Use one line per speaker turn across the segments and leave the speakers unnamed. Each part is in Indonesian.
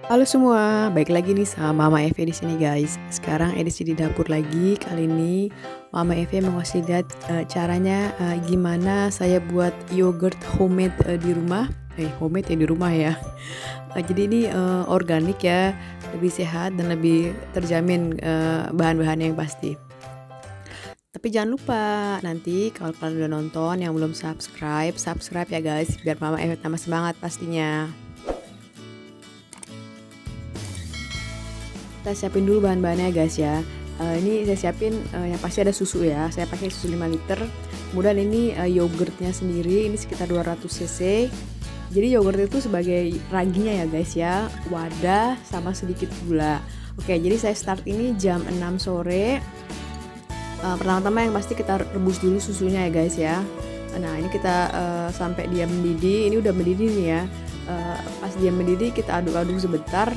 Halo semua, baik lagi nih sama Mama Eve di sini guys. Sekarang edisi di dapur lagi. Kali ini Mama Eve mau ngasih lihat caranya gimana saya buat yogurt homemade di rumah. Homemade ya di rumah ya. Jadi ini organik ya, lebih sehat dan lebih terjamin bahan-bahannya yang pasti. Tapi jangan lupa nanti kalau kalian udah nonton yang belum subscribe ya guys, biar Mama Eve tambah semangat pastinya. Kita siapin dulu bahan-bahannya guys ya. Ini saya siapin yang pasti ada susu ya. Saya pakai susu 5 liter. Kemudian ini yogurtnya sendiri, ini sekitar 200 cc. Jadi yogurt itu sebagai raginya ya guys ya. Wadah sama sedikit gula. Oke, jadi saya start ini jam 6 sore. Pertama-tama yang pasti kita rebus dulu susunya ya guys ya. Nah ini kita sampai dia mendidih. Ini udah mendidih nih ya. Pas dia mendidih kita aduk-aduk sebentar.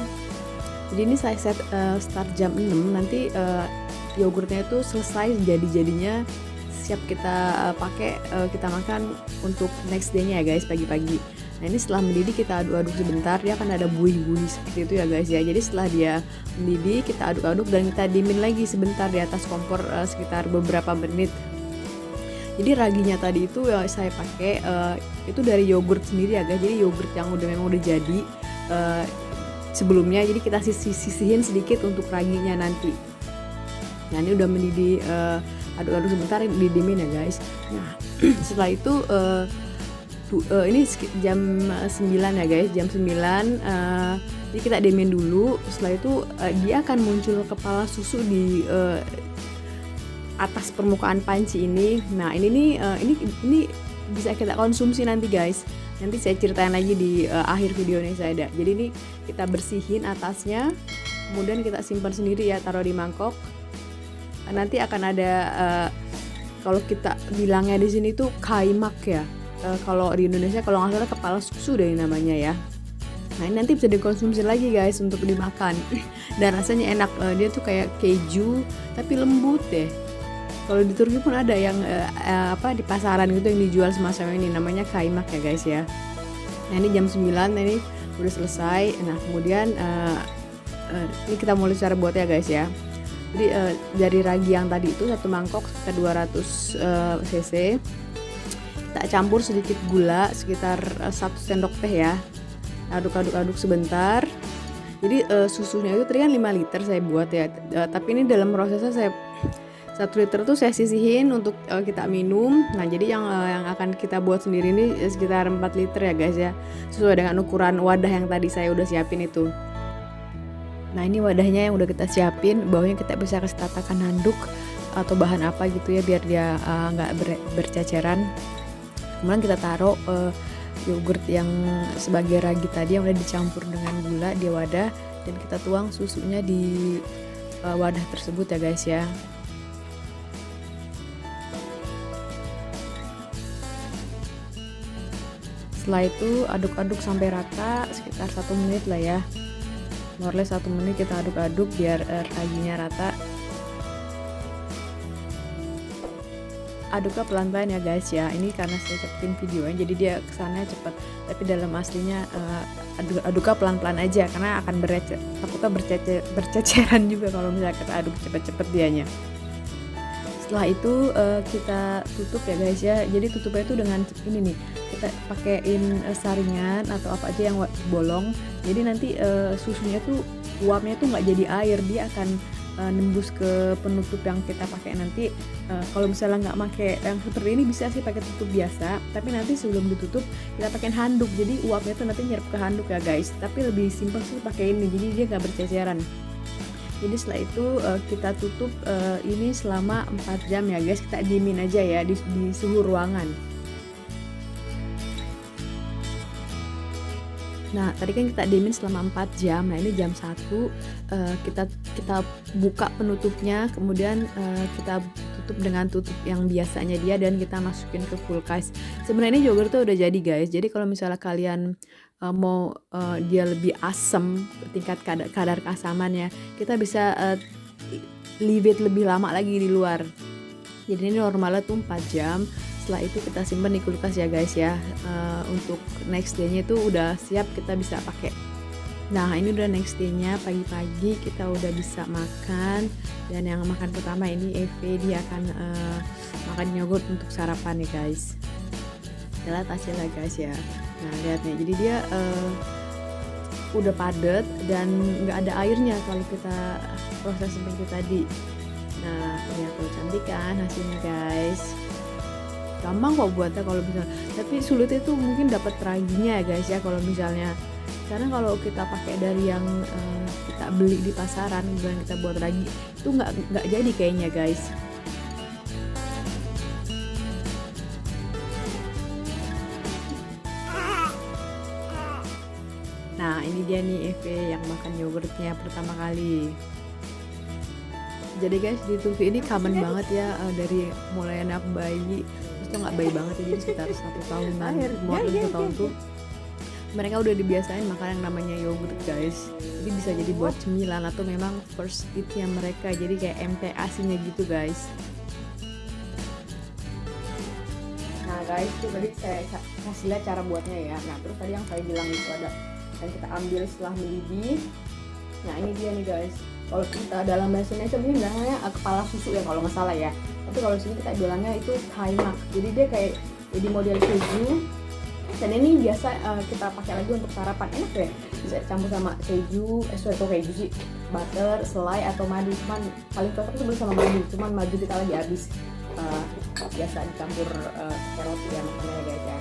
Jadi ini saya set start jam 6, nanti yogurtnya itu selesai jadi-jadinya siap kita pakai, kita makan untuk next day-nya ya guys, pagi-pagi. Nah ini setelah mendidih kita aduk-aduk sebentar, dia akan ada buih-buih seperti itu ya guys ya. Jadi setelah dia mendidih kita aduk-aduk dan kita diemin lagi sebentar di atas kompor sekitar beberapa menit. Jadi raginya tadi itu saya pakai itu dari yogurt sendiri ya guys. Jadi yogurt yang memang udah jadi sebelumnya, jadi kita sisihin sedikit untuk raginya nanti. Nah ini udah mendidih, aduk-aduk sebentar, didiemin ya guys. Nah setelah itu ini jam 9 ya guys, jam 9 jadi kita diemin dulu. Setelah itu dia akan muncul kepala susu di atas permukaan panci ini. Nah ini bisa kita konsumsi nanti guys. Nanti saya ceritain lagi di akhir video ini saya ada. Jadi ini kita bersihin atasnya, kemudian kita simpan sendiri ya, taruh di mangkok. Nanti akan ada kalau kita bilangnya di sini tuh kaimak ya. Kalau di Indonesia kalau nggak salah kepala susu deh namanya ya. Nah ini nanti bisa dikonsumsi lagi guys untuk dimakan. Dan rasanya enak, dia tuh kayak keju tapi lembut deh. Kalau di Turki pun ada yang di pasaran gitu yang dijual semacam ini, namanya kaimak ya guys ya. Nah ini jam 9, ini udah selesai. Nah kemudian ini kita mulai cara buatnya guys ya. Jadi dari ragi yang tadi itu satu mangkok sekitar 200 cc, kita campur sedikit gula sekitar 1 sendok teh ya. Aduk-aduk sebentar. Jadi susunya itu tadi kan 5 liter saya buat ya, tapi ini dalam prosesnya saya 1 liter tuh saya sisihin untuk kita minum. Nah jadi yang akan kita buat sendiri ini sekitar 4 liter ya guys ya, sesuai dengan ukuran wadah yang tadi saya udah siapin itu. Nah ini wadahnya yang udah kita siapin, bawahnya kita bisa kasih tatakan handuk atau bahan apa gitu ya, biar dia nggak berceceran. Kemudian kita taruh yogurt yang sebagai ragi tadi yang udah dicampur dengan gula di wadah, dan kita tuang susunya di wadah tersebut ya guys ya. Setelah itu aduk-aduk sampai rata sekitar 1 menit lah ya, more or less 1 menit kita aduk-aduk biar raginya rata. Aduknya pelan-pelan ya guys ya, ini karena saya cepetin videonya jadi dia kesana cepet, tapi dalam aslinya aduknya pelan-pelan aja karena akan takutnya berceceran juga kalau misalnya kita aduk cepet-cepet dianya. Setelah itu kita tutup ya guys ya. Jadi tutupnya itu dengan ini nih, kita pakein saringan atau apa aja yang bolong. Jadi nanti susunya tuh uapnya tuh nggak jadi air, dia akan nembus ke penutup yang kita pakai nanti. Kalau misalnya nggak pakai yang seperti ini bisa sih pakai tutup biasa, tapi nanti sebelum ditutup kita pakai handuk. Jadi uapnya tuh nanti nyerap ke handuk ya guys. Tapi lebih simpel sih pakai ini, jadi dia nggak berceceran. Jadi setelah itu kita tutup ini selama 4 jam ya guys, kita diemin aja ya di suhu ruangan. Nah tadi kan kita diemin selama 4 jam, nah ini jam 1 kita buka penutupnya, kemudian kita tutup dengan tutup yang biasanya dia, dan kita masukin ke kulkas. Sebenarnya ini yogurt tuh udah jadi guys, jadi kalau misalnya kalian mau dia lebih asam, tingkat kadar keasamannya, kita bisa leave it lebih lama lagi di luar. Jadi ini normalnya tuh 4 jam. Setelah itu kita simpan di kulkas ya guys ya. Untuk next day-nya itu udah siap, kita bisa pakai. Nah ini udah next day-nya, pagi-pagi kita udah bisa makan. Dan yang makan pertama ini Eve, dia akan makan yogurt untuk sarapan nih guys. Kita lihat hasilnya guys ya. Nah lihat nih, jadi dia udah padat dan nggak ada airnya kalau kita proses seperti tadi. Nah lihat tuh, cantik kan hasilnya guys. Gampang kok buatnya kalau bisa, tapi sulitnya tuh mungkin dapat raginya ya guys ya kalau misalnya, karena kalau kita pakai dari yang kita beli di pasaran dan kita buat ragi itu nggak jadi kayaknya guys. Nah ini dia nih Eve yang makan yogurtnya pertama kali. Jadi guys di Turki ini common banget ya, dari mulai anak bayi, terus tuh nggak bayi banget ya, jadi sekitar 1 tahunan, mau 1 tahun tuh mereka udah dibiasain makan yang namanya yogurt guys. Jadi bisa jadi buat cemilan atau memang first eat-nya mereka, jadi kayak MTAC-nya gitu guys. Nah guys itu tadi saya kasih lihat cara buatnya ya. Nah terus tadi yang saya bilang itu ada yang kita ambil setelah mendidih. Nah ini dia nih guys, kalau kita dalam bahasa Indonesia mungkin bilangnya kepala susu ya kalau nggak salah ya, tapi kalau di sini kita bilangnya itu kaimak. Jadi dia kayak jadi model keju, dan ini biasa kita pakai lagi untuk sarapan. Enak ya, bisa campur sama keju, keju sih, butter, selai atau madu. Cuman paling cocok itu sama madu, cuman madu kita lagi habis. Biasa dicampur roti ya makannya guys ya.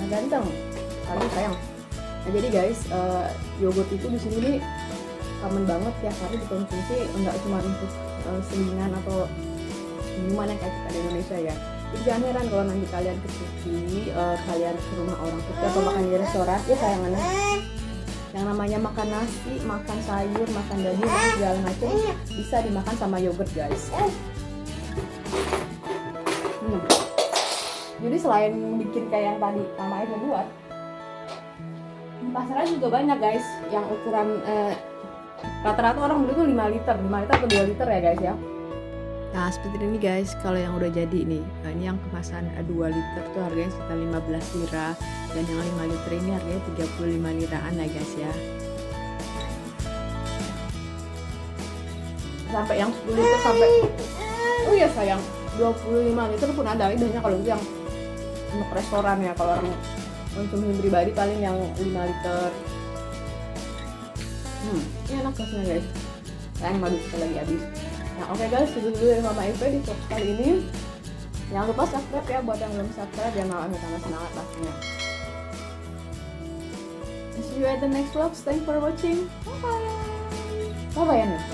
Nah ganteng, aduh sayang. Nah jadi guys, yogurt itu di sini nih common banget ya, karena dikonsumsi enggak cuma untuk selingan atau minuman yang kayak kita di Indonesia ya. Jadi jangan heran kalau nanti kalian ke Turki, kalian ke rumah orang Turki atau makan di restoran, ya sayangannya yang namanya makan nasi, makan sayur, makan daging, dan segala macam bisa dimakan sama yogurt guys. Jadi selain bikin kayak yang tadi Mama Eva buat, di pasaran juga banyak guys yang ukuran rata-rata orang beli tuh 5 liter atau 2 liter ya guys ya. Nah seperti ini guys kalau yang udah jadi nih. Nah ini yang kemasan 2 liter tuh harganya sekitar 15 lira, dan yang 5 liter ini harganya 35 liraan ya guys ya. Sampai yang 10 liter sampai, oh ya sayang, 25 liter pun ada. Ini kalau yang untuk restoran ya, kalau orang konsumsi pribadi paling yang 5 liter. Ini enak rasanya guys. Sayang madu kita lagi habis. Nah oke guys, itu dulu dari Mama Eva di vlog kali ini. Jangan lupa subscribe ya buat yang belum subscribe, biar Mama Eva tambah semangat pastinya. See you at the next vlog. Thanks for watching. Bye bye. Bye bye.